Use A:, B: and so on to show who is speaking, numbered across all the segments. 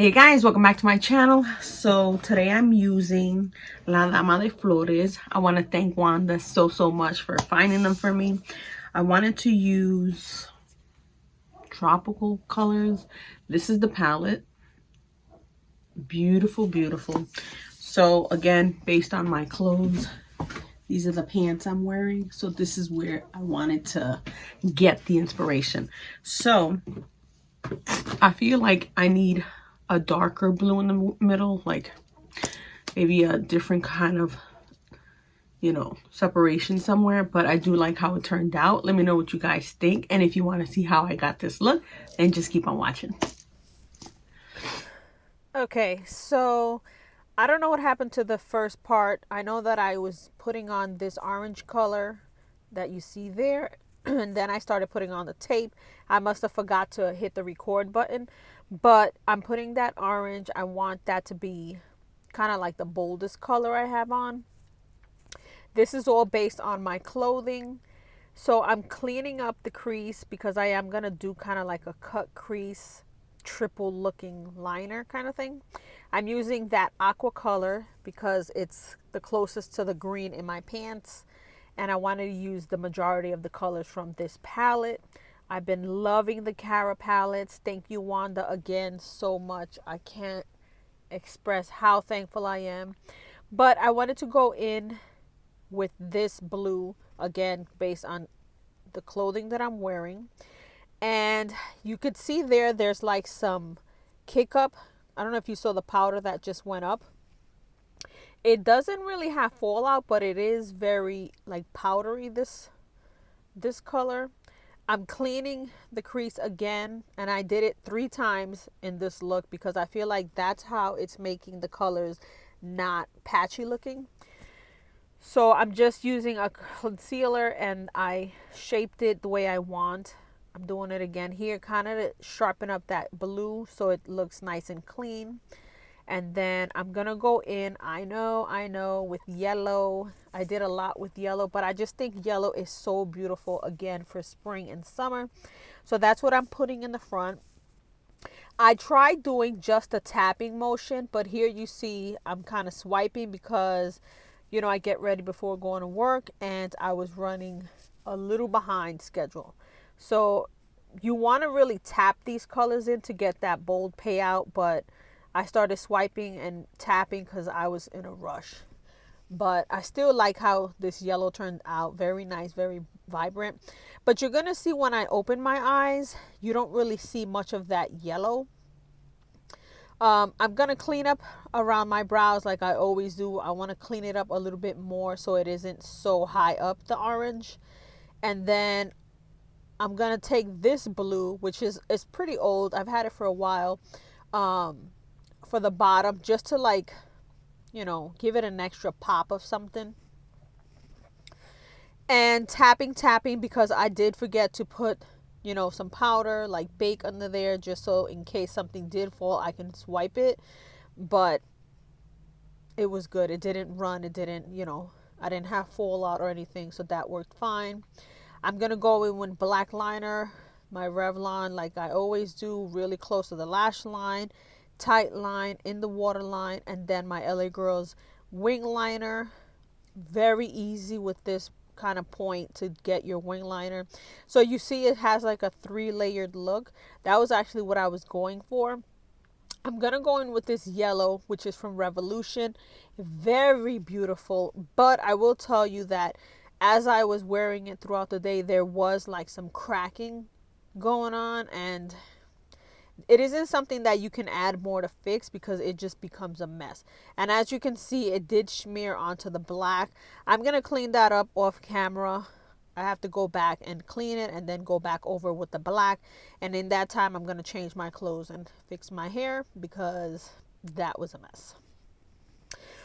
A: Hey guys, welcome back to my channel. So today I'm using La Dama de Flores. I want to thank Wanda so much for finding them for me. I wanted to use tropical colors. This is the palette. Beautiful. So again, based on my clothes, these are the pants I'm wearing. So this is where I wanted to get the inspiration. So I feel like I need a darker blue in the middle, like maybe a different kind of, separation somewhere. But I do like how it turned out. Let me know what you guys think. And if you want to see how I got this look, then just keep on watching.
B: Okay, so I don't know what happened to the first part. I know that I was putting on this orange color that you see there, and then I started putting on the tape. I must have forgot to hit the record button, but I'm putting that orange. I want that to be kind of like the boldest color I have on. This is all based on my clothing. So I'm cleaning up the crease because I am going to do kind of like a cut crease triple looking liner kind of thing. I'm using that aqua color because it's the closest to the green in my pants, and I wanted to use the majority of the colors from this palette. I've been loving the Cara palettes. Thank you, Wanda, again so much. I can't express how thankful I am. But I wanted to go in with this blue again based on the clothing that I'm wearing. And you could see there's like some kick up. I don't know if you saw the powder that just went up. It doesn't really have fallout, but it is very like powdery, this color. I'm cleaning the crease again, and I did it 3 times in this look because I feel like that's how it's making the colors not patchy looking. So I'm just using a concealer and I shaped it the way I want. I'm doing it again here, kind of to sharpen up that blue so it looks nice and clean. And then I'm gonna go in, I know, with yellow. I did a lot with yellow, but I just think yellow is so beautiful again for spring and summer. So that's what I'm putting in the front. I tried doing just a tapping motion, but here you see I'm kind of swiping because, I get ready before going to work and I was running a little behind schedule. So you want to really tap these colors in to get that bold payout, but I started swiping and tapping because I was in a rush. But I still like how this yellow turned out. Very nice, very vibrant. But you're going to see when I open my eyes, you don't really see much of that yellow. I'm going to clean up around my brows like I always do. I want to clean it up a little bit more so it isn't so high up, the orange. And then I'm going to take this blue, which is pretty old. I've had it for a while, for the bottom, just to like, give it an extra pop of something. And tapping because I did forget to put, some powder like bake under there just so in case something did fall, I can swipe it. But it was good. It didn't run. It didn't, I didn't have fallout or anything. So that worked fine. I'm going to go in with black liner, my Revlon, like I always do, really close to the lash line, tight line in the waterline, and then my LA Girls wing liner. Very easy with this kind of point to get your wing liner. So you see it has like a 3-layered look. That was actually what I was going for. I'm going to go in with this yellow, which is from Revolution. Very beautiful. But I will tell you that as I was wearing it throughout the day, there was like some cracking going on. And it isn't something that you can add more to fix because it just becomes a mess. And as you can see, it did smear onto the black. I'm going to clean that up off camera. I have to go back and clean it and then go back over with the black. And in that time, I'm going to change my clothes and fix my hair because that was a mess.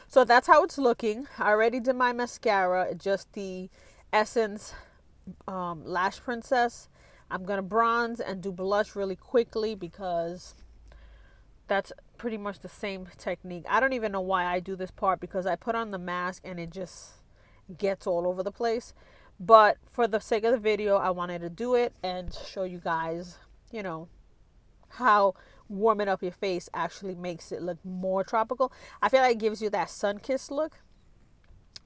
B: So that's how it's looking. I already did my mascara, just the Essence Lash Princess. I'm going to bronze and do blush really quickly because that's pretty much the same technique. I don't even know why I do this part because I put on the mask and it just gets all over the place. But for the sake of the video, I wanted to do it and show you guys, how warming up your face actually makes it look more tropical. I feel like it gives you that sun-kissed look.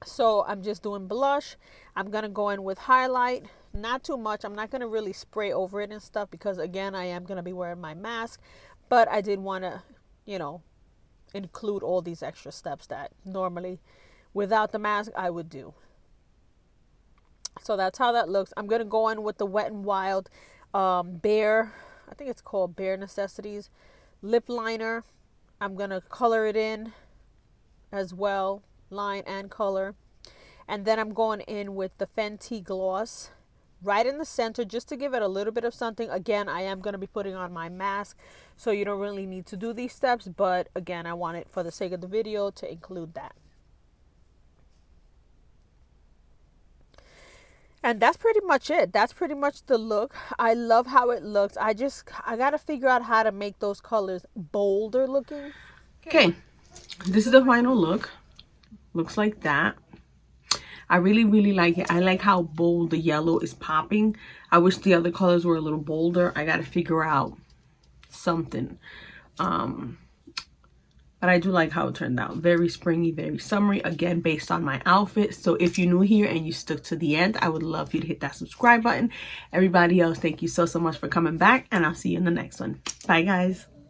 B: So I'm just doing blush. I'm going to go in with highlight. Not too much. I'm not going to really spray over it and stuff because, again, I am going to be wearing my mask. But I did want to, you know, include all these extra steps that normally without the mask I would do. So that's how that looks. I'm going to go in with the Wet n Wild Bare, I think it's called Bare Necessities lip liner. I'm going to color it in as well, line and color. And then I'm going in with the Fenty Gloss right in the center just to give it a little bit of something. Again, I am going to be putting on my mask, so you don't really need to do these steps, but again, I want it for the sake of the video to include that. And that's pretty much it. That's pretty much the look. I love how it looks. I got to figure out how to make those colors bolder looking.
A: Okay, this is the final look. Looks like that. I really, really like it. I like how bold the yellow is popping. I wish the other colors were a little bolder. I got to figure out something. But I do like how it turned out. Very springy, very summery. Again, based on my outfit. So if you're new here and you stuck to the end, I would love you to hit that subscribe button. Everybody else, thank you so much for coming back. And I'll see you in the next one. Bye, guys.